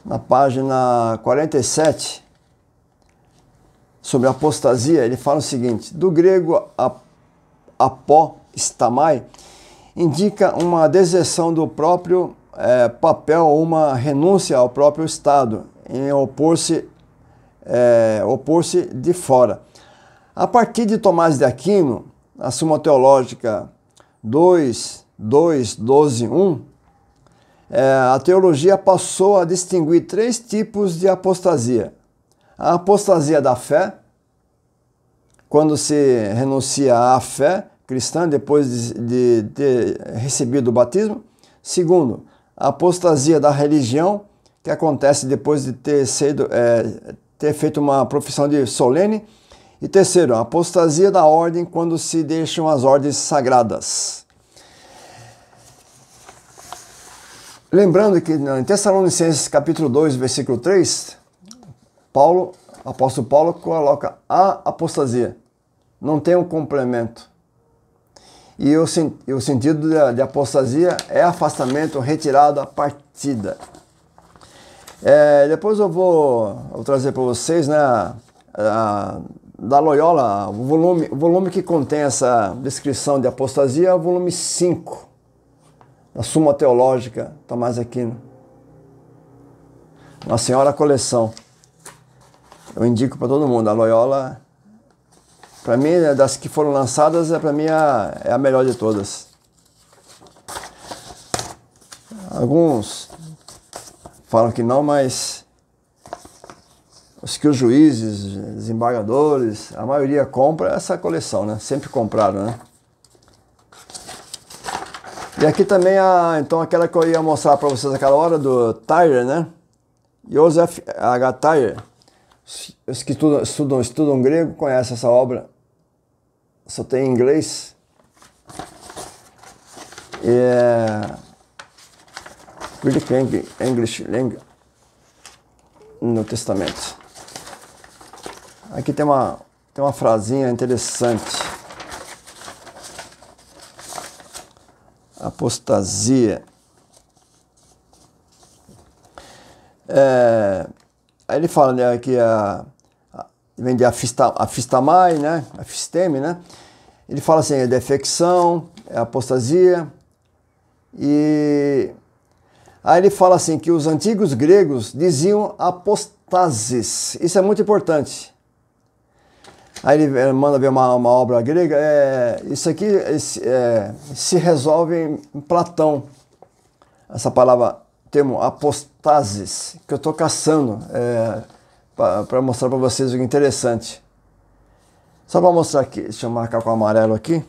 na página 47, sobre apostasia, ele fala o seguinte: do grego apostamai, indica uma deserção do próprio papel ou uma renúncia ao próprio estado, em opor-se de fora. A partir de Tomás de Aquino, a Suma Teológica 2.12.1, a teologia passou a distinguir 3 tipos de apostasia. A apostasia da fé, quando se renuncia à fé cristã depois de ter recebido o batismo. Segundo, a apostasia da religião, que acontece depois de ter feito uma profissão de solene. E terceiro, a apostasia da ordem, quando se deixam as ordens sagradas. Lembrando que em Tessalonicenses capítulo 2, versículo 3, apóstolo Paulo coloca a apostasia. Não tem um complemento. E o sentido de apostasia é afastamento, retirada, partida. Depois eu vou trazer para vocês, né, da Loyola, o volume que contém essa descrição de apostasia é o volume 5, da Suma Teológica, Tomás de Aquino. Uma senhora coleção. Eu indico para todo mundo, a Loyola, para mim, das que foram lançadas, para mim é a melhor de todas. Alguns falam que não, mas os juízes, desembargadores, a maioria compra essa coleção, né? Sempre compraram, né? E aqui também, então, aquela que eu ia mostrar para vocês aquela hora, do Thayer, né? Joseph H. Thayer. Os que estudam grego conhecem essa obra. Só tem em inglês. Greek English Language no Testamento. Aqui tem uma frasinha interessante. Apostasia. Aí ele fala, né, que vem de afistamai, né? Afisteme, né? Ele fala assim, é defecção, é apostasia. E aí ele fala assim, que os antigos gregos diziam apostasis. Isso é muito importante. Aí ele manda ver uma obra grega. Isso aqui se resolve em Platão. Essa palavra, termo apostasis, que eu estou caçando para mostrar para vocês o que é interessante. Só para mostrar aqui, deixa eu marcar com o amarelo aqui.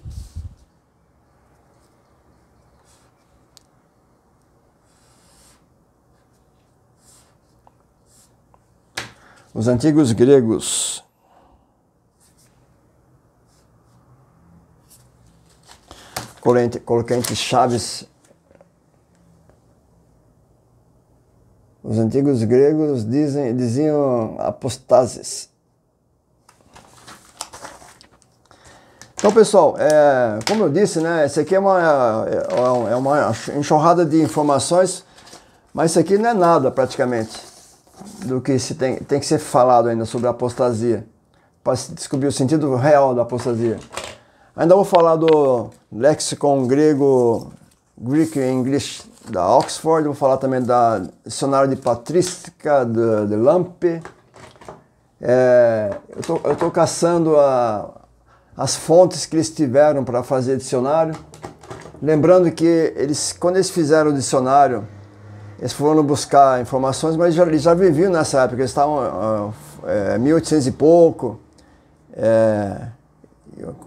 Os antigos gregos. Coloquei entre chaves. Os antigos gregos diziam apostases. Então, pessoal, como eu disse, né, isso aqui é uma enxurrada de informações, mas isso aqui não é nada, praticamente, do que tem que ser falado ainda sobre a apostasia, para se descobrir o sentido real da apostasia. Ainda vou falar do lexicon grego, Greek English, da Oxford. Vou falar também da dicionário de patrística de Lampe. Eu estou caçando as fontes que eles tiveram para fazer dicionário. Lembrando que quando eles fizeram o dicionário, eles foram buscar informações, mas eles já viviam nessa época. Eles estavam 1800 e pouco,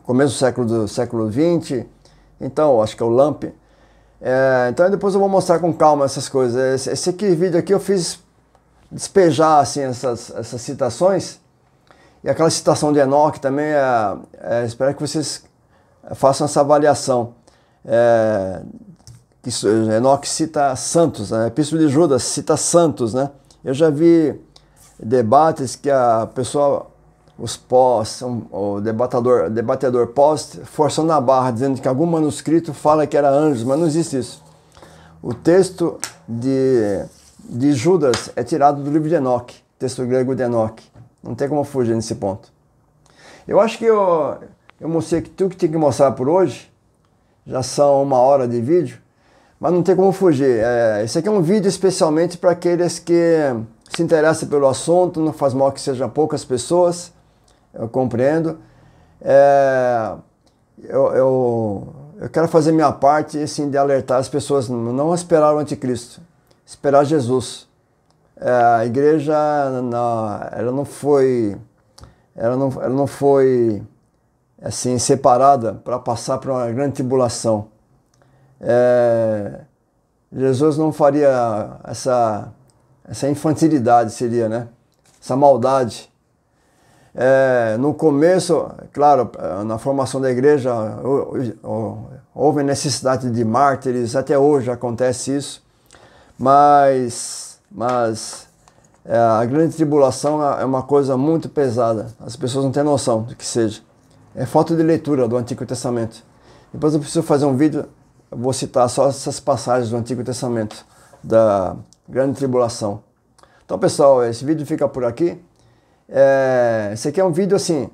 começo do século XX. Então, acho que é o Lampe. Então depois eu vou mostrar com calma essas coisas. Esse vídeo aqui eu fiz despejar assim, essas citações. E aquela citação de Enoque também, espero que vocês façam essa avaliação. Que Enoque cita santos, né? A Epístola de Judas cita santos, né? Eu já vi debates que a pessoa, o debatedor pós, forçando a barra, dizendo que algum manuscrito fala que era anjos, mas não existe isso. O texto de Judas é tirado do livro de Enoque, texto grego de Enoque. Não tem como fugir nesse ponto. Eu acho que eu mostrei tudo que tinha que mostrar por hoje. Já são 1 hora de vídeo, mas não tem como fugir. Esse aqui é um vídeo especialmente para aqueles que se interessam pelo assunto. Não faz mal que sejam poucas pessoas, eu compreendo. Eu quero fazer minha parte assim, de alertar as pessoas não a esperar o anticristo, esperar Jesus. A igreja ela não foi assim separada para passar por uma grande tribulação. Jesus não faria essa infantilidade, seria, né? Essa maldade. No começo, claro, na formação da igreja, houve necessidade de mártires, até hoje acontece isso, mas a grande tribulação é uma coisa muito pesada, as pessoas não têm noção do que seja. É falta de leitura do Antigo Testamento. Depois eu preciso fazer um vídeo, eu vou citar só essas passagens do Antigo Testamento, da grande tribulação. Então, pessoal, esse vídeo fica por aqui. Esse aqui é um vídeo assim,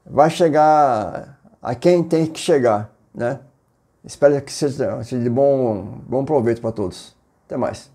vai chegar a quem tem que chegar, né? Espero que seja de bom proveito para todos. Até mais.